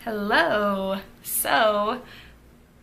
Hello. So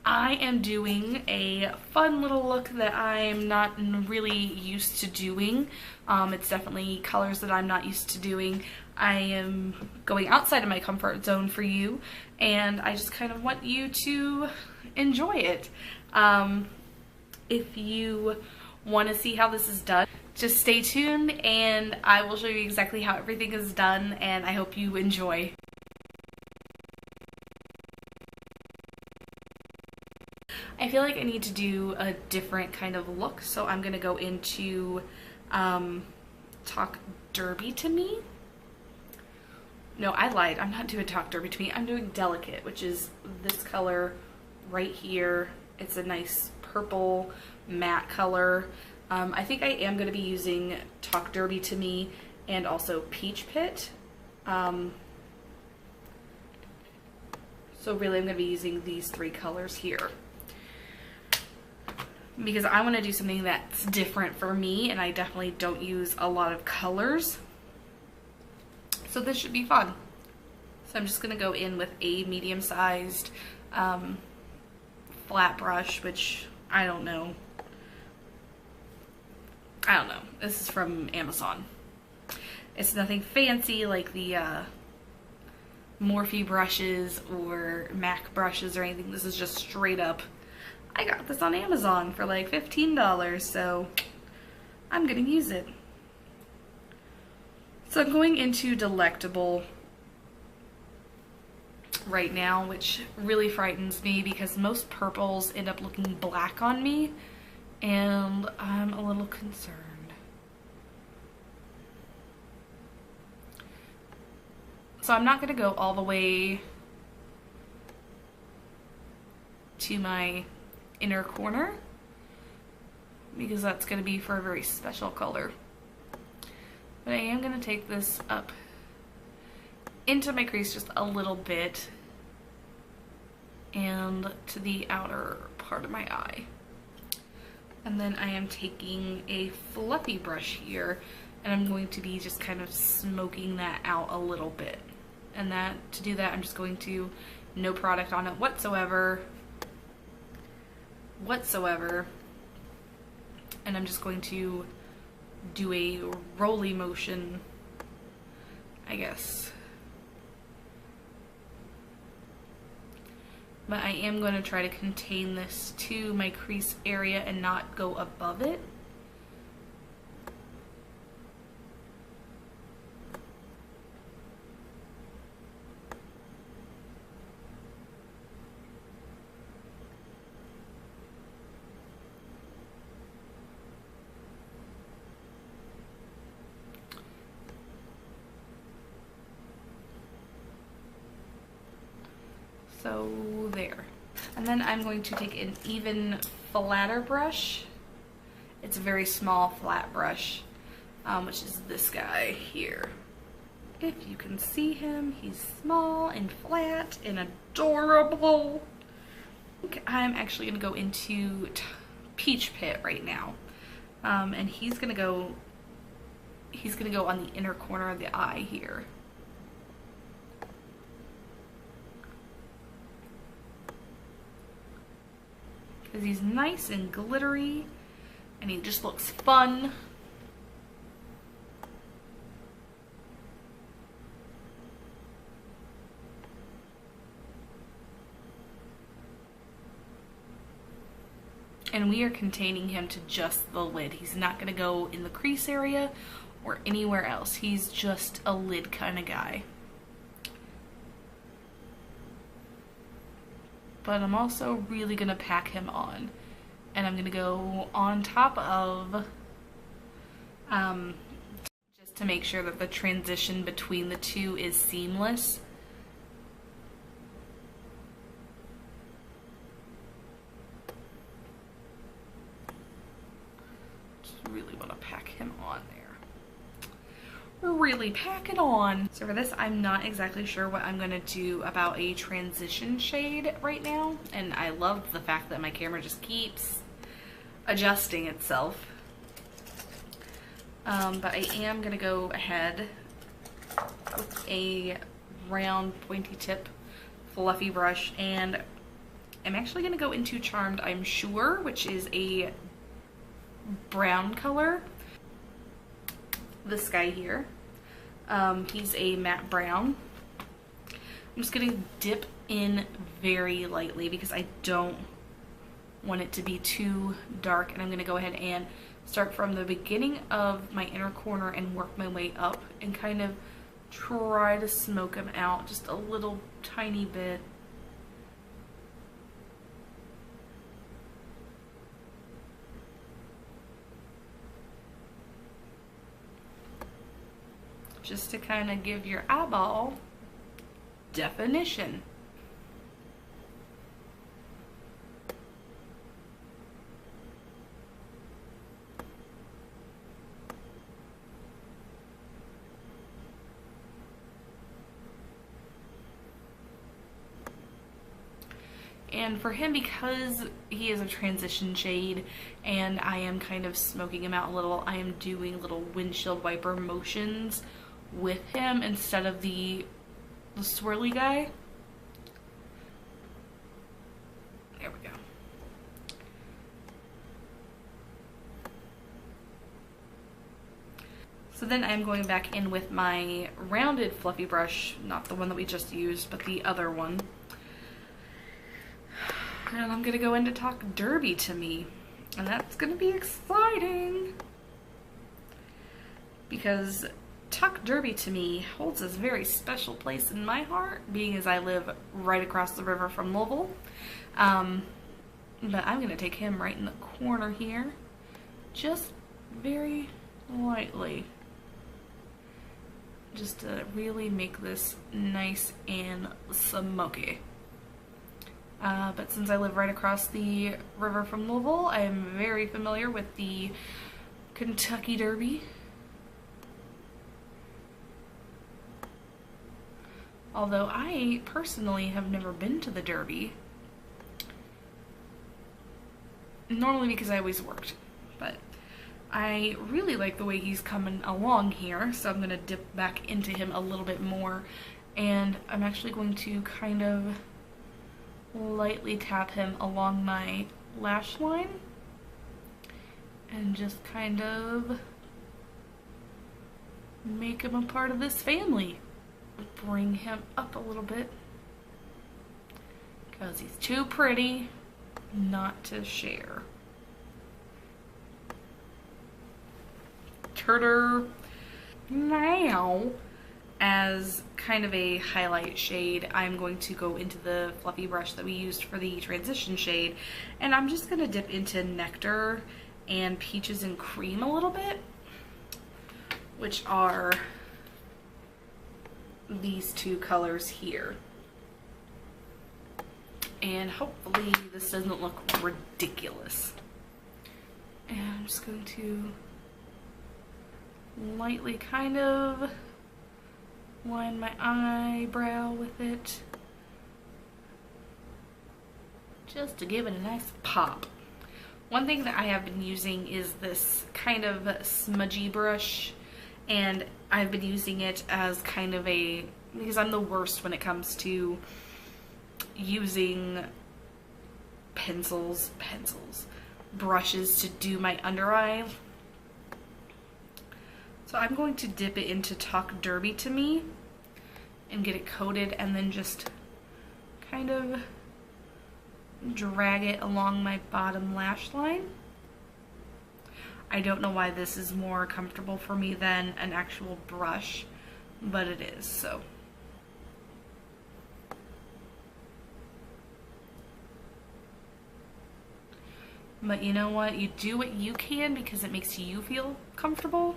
I am doing a fun little look that I'm not really used to doing. It's definitely colors that I'm not used to doing. I am going outside of my comfort zone for you, and I just kind of want you to enjoy it. If you want to see how this is done, just stay tuned and I will show you exactly how everything is done, and I hope you enjoy. I feel like I need to do a different kind of look, so I'm going to go into Talk Derby to Me. No, I lied. I'm not doing Talk Derby to Me. I'm doing Delicate, which is this color right here. It's a nice purple matte color. I think I am going to be using Talk Derby to Me and also Peach Pit. So really I'm going to be using these three colors here, because I want to do something that's different for me, and I definitely don't use a lot of colors. So this should be fun. So I'm just going to go in with a medium-sized flat brush, which I don't know. This is from Amazon. It's nothing fancy like the Morphe brushes or MAC brushes or anything. This is just straight up, I got this on Amazon for like $15, so I'm gonna use it. So I'm going into Delectable right now, which really frightens me because most purples end up looking black on me, and I'm a little concerned. So I'm not gonna go all the way to my inner corner, because that's going to be for a very special color. But I am going to take this up into my crease just a little bit and to the outer part of my eye. And then I am taking a fluffy brush here, and I'm going to be just kind of smoking that out a little bit. And to do that, I'm just going to, no product on it whatsoever, and I'm just going to do a rolly motion, I guess. But I am going to try to contain this to my crease area and not go above it. So there. And then I'm going to take an even flatter brush. It's a very small flat brush, which is this guy here. If you can see him, he's small and flat and adorable. I think I'm actually going to go into Peach Pit right now. And he's going to go on the inner corner of the eye here. Because he's nice and glittery, and he just looks fun. And we are containing him to just the lid. He's not going to go in the crease area or anywhere else. He's just a lid kind of guy. But I'm also really going to pack him on. And I'm going to go on top of, just to make sure that the transition between the two is seamless. Just really want to pack him on there. Really pack it on. So for this, I'm not exactly sure what I'm gonna do about a transition shade right now, and I love the fact that my camera just keeps adjusting itself. But I am gonna go ahead with a round pointy tip fluffy brush, and I'm actually going to go into Charmed I'm Sure, which is a brown color. This guy here, he's a matte brown. I'm just going to dip in very lightly because I don't want it to be too dark, and I'm going to go ahead and start from the beginning of my inner corner and work my way up and kind of try to smoke them out just a little tiny bit. Just to kind of give your eyeball definition. And for him, because he is a transition shade and I am kind of smoking him out a little, I am doing little windshield wiper motions with him instead of the swirly guy. There we go. So then I'm going back in with my rounded fluffy brush, not the one that we just used, but the other one. And I'm gonna go in to talk Derby to me. And that's gonna be exciting. Because Talk Derby to me holds a very special place in my heart, being as I live right across the river from Louisville. But I'm gonna take him right in the corner here. Just very lightly. Just to really make this nice and smoky. But since I live right across the river from Louisville, I am very familiar with the Kentucky Derby. Although I personally have never been to the Derby. Normally because I always worked. But I really like the way he's coming along here, so I'm going to dip back into him a little bit more. And I'm actually going to kind of lightly tap him along my lash line and just kind of make him a part of this family. Bring him up a little bit because he's too pretty not to share. Turtle. Now, as kind of a highlight shade, I'm going to go into the fluffy brush that we used for the transition shade, and I'm just going to dip into Nectar and Peaches and Cream a little bit, which are these two colors here. And hopefully this doesn't look ridiculous. And I'm just going to lightly kind of line my eyebrow with it, just to give it a nice pop. One thing that I have been using is this kind of smudgy brush, and I've been using it as kind of a, because I'm the worst when it comes to using brushes to do my under eye. So I'm going to dip it into Talk Derby to me and get it coated, and then just kind of drag it along my bottom lash line. I don't know why this is more comfortable for me than an actual brush, but it is, so. But you know what? You do what you can because it makes you feel comfortable.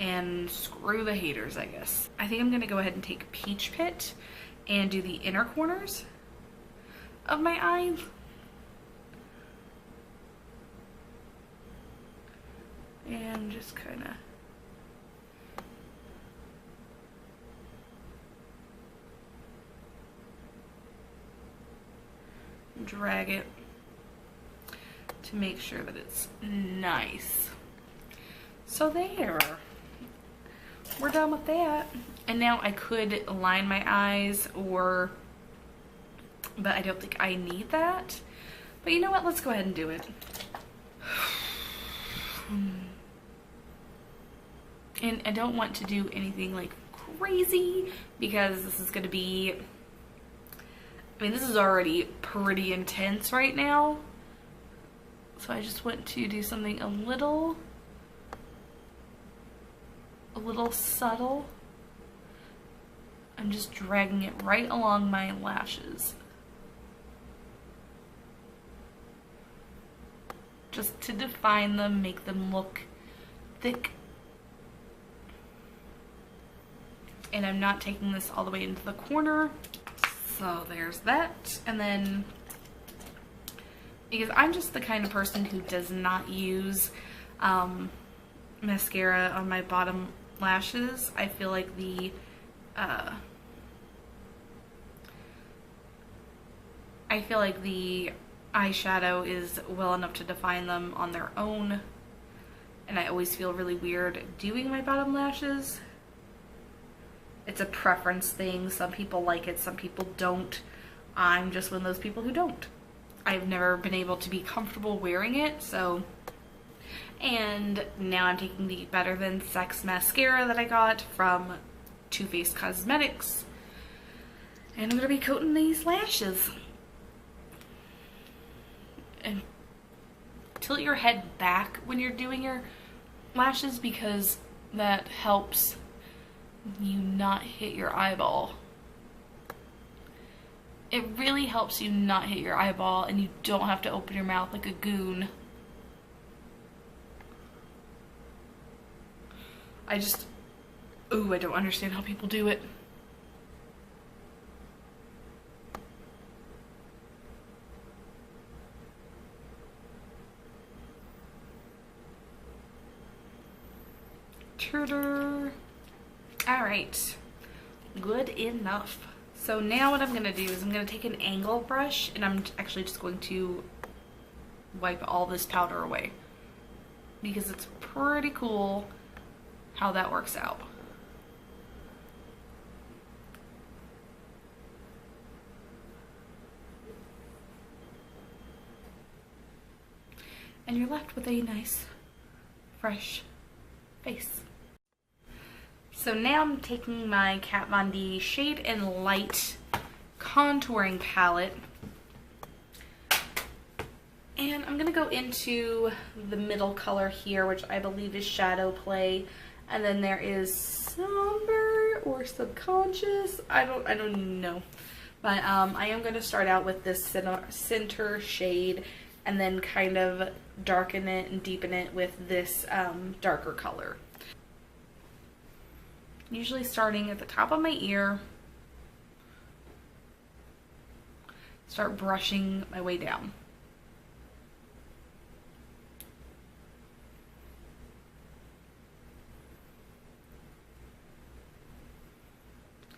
And screw the haters, I guess. I think I'm going to go ahead and take Peach Pit and do the inner corners of my eyes. And just kind of drag it to make sure that it's nice. So there. We're done with that. And now I could line my eyes or but I don't think I need that. But you know what? Let's go ahead and do it. And I don't want to do anything like crazy because this is going to be, I mean, this is already pretty intense right now. So I just want to do something a little subtle. I'm just dragging it right along my lashes. Just to define them, make them look thick. And I'm not taking this all the way into the corner. So there's that. And then, because I'm just the kind of person who does not use mascara on my bottom lashes, I feel like the eyeshadow is well enough to define them on their own, and I always feel really weird doing my bottom lashes. It's a preference thing. Some people like it, some people don't. I'm just one of those people who don't. I've never been able to be comfortable wearing it, so. And now I'm taking the Better Than Sex mascara that I got from Too Faced Cosmetics, and I'm going to be coating these lashes. And tilt your head back when you're doing your lashes because that helps you not hit your eyeball. It really helps you not hit your eyeball, and you don't have to open your mouth like a goon. I don't understand how people do it. Alright, good enough. So now what I'm going to do is I'm going to take an angle brush, and I'm actually just going to wipe all this powder away, because it's pretty cool how that works out. And you're left with a nice, fresh face. So now I'm taking my Kat Von D Shade and Light contouring palette, and I'm gonna go into the middle color here, which I believe is Shadow Play, and then there is Somber or Subconscious. I don't know, but I am going to start out with this center shade, and then kind of darken it and deepen it with this darker color. Usually starting at the top of my ear, start brushing my way down.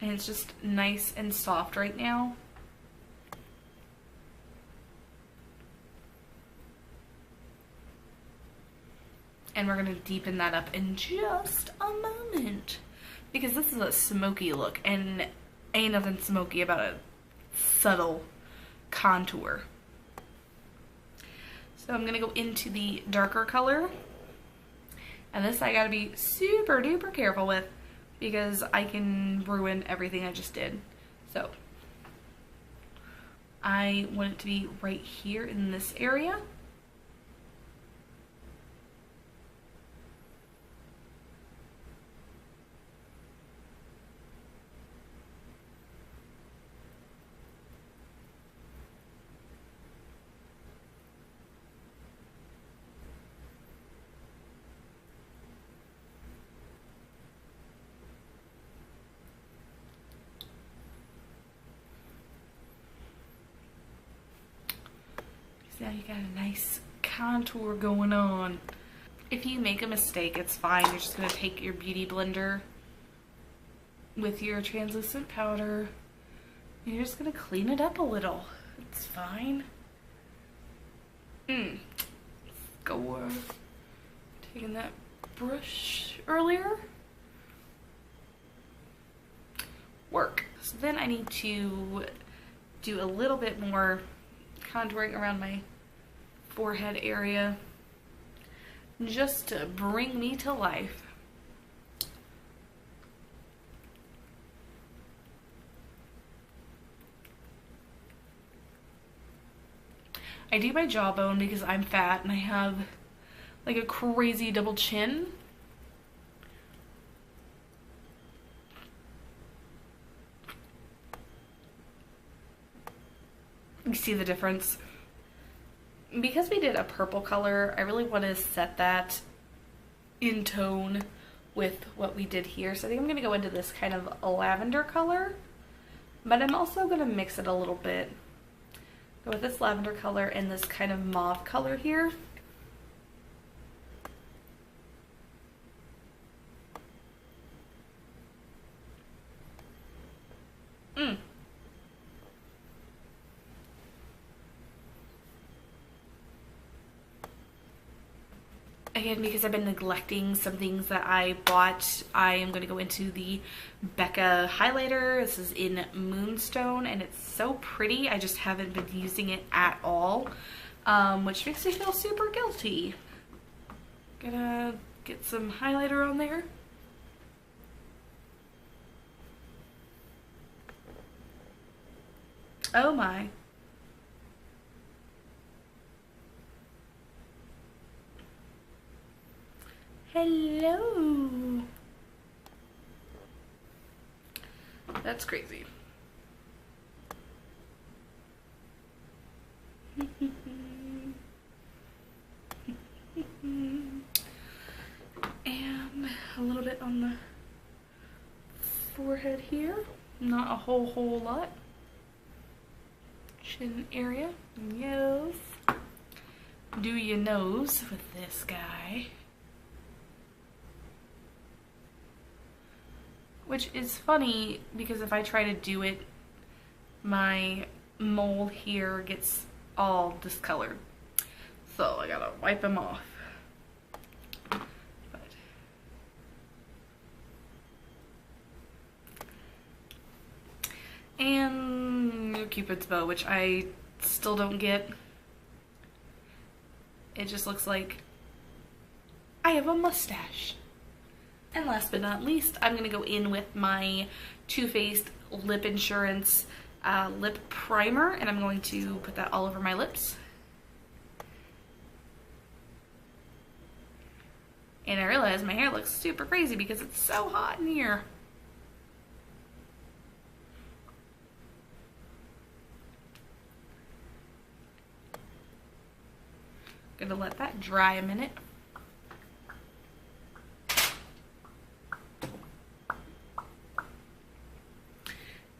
And it's just nice and soft right now. And we're going to deepen that up in just a moment, because this is a smoky look, and ain't nothing smoky about a subtle contour. So I'm going to go into the darker color, and this I got to be super duper careful with, because I can ruin everything I just did. So I want it to be right here in this area. Now you got a nice contour going on. If you make a mistake, it's fine. You're just going to take your beauty blender with your translucent powder, and you're just going to clean it up a little. It's fine. Go taking that brush earlier. Work. So then I need to do a little bit more contouring around my forehead area just to bring me to life. I do my jawbone because I'm fat and I have like a crazy double chin. You see the difference? Because we did a purple color, I really want to set that in tone with what we did here. So I think I'm going to go into this kind of a lavender color, but I'm also going to mix it a little bit. Go with this lavender color and this kind of mauve color here. Again, because I've been neglecting some things that I bought, I am going to go into the Becca highlighter. This is in Moonstone, and it's so pretty. I just haven't been using it at all, which makes me feel super guilty. Gonna get some highlighter on there. Oh my. Hello. That's crazy. And a little bit on the forehead here. Not a whole lot. Chin area. Yes. Do your nose with this guy. Which is funny because if I try to do it, my mole here gets all discolored. So I gotta wipe them off. But and Cupid's bow, which I still don't get. It just looks like I have a mustache. And last but not least, I'm going to go in with my Too Faced Lip Insurance lip primer, and I'm going to put that all over my lips. And I realize my hair looks super crazy because it's so hot in here. Gonna let that dry a minute.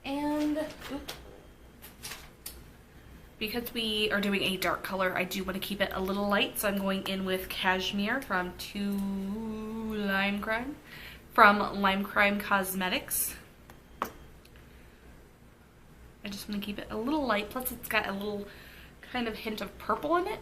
And because we are doing a dark color, I do want to keep it a little light, so I'm going in with Cashmere from Lime Crime Cosmetics. I just want to keep it a little light, plus it's got a little kind of hint of purple in it.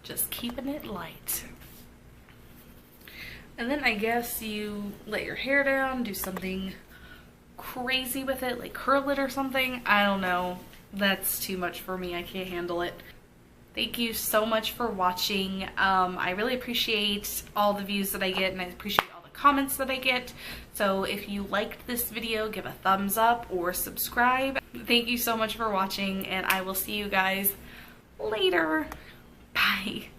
Just keeping it light. And then I guess you let your hair down, do something crazy with it, like curl it or something. I don't know. That's too much for me. I can't handle it. Thank you so much for watching. I really appreciate all the views that I get, and I appreciate all the comments that I get. So if you liked this video, give a thumbs up or subscribe. Thank you so much for watching, and I will see you guys later. Bye.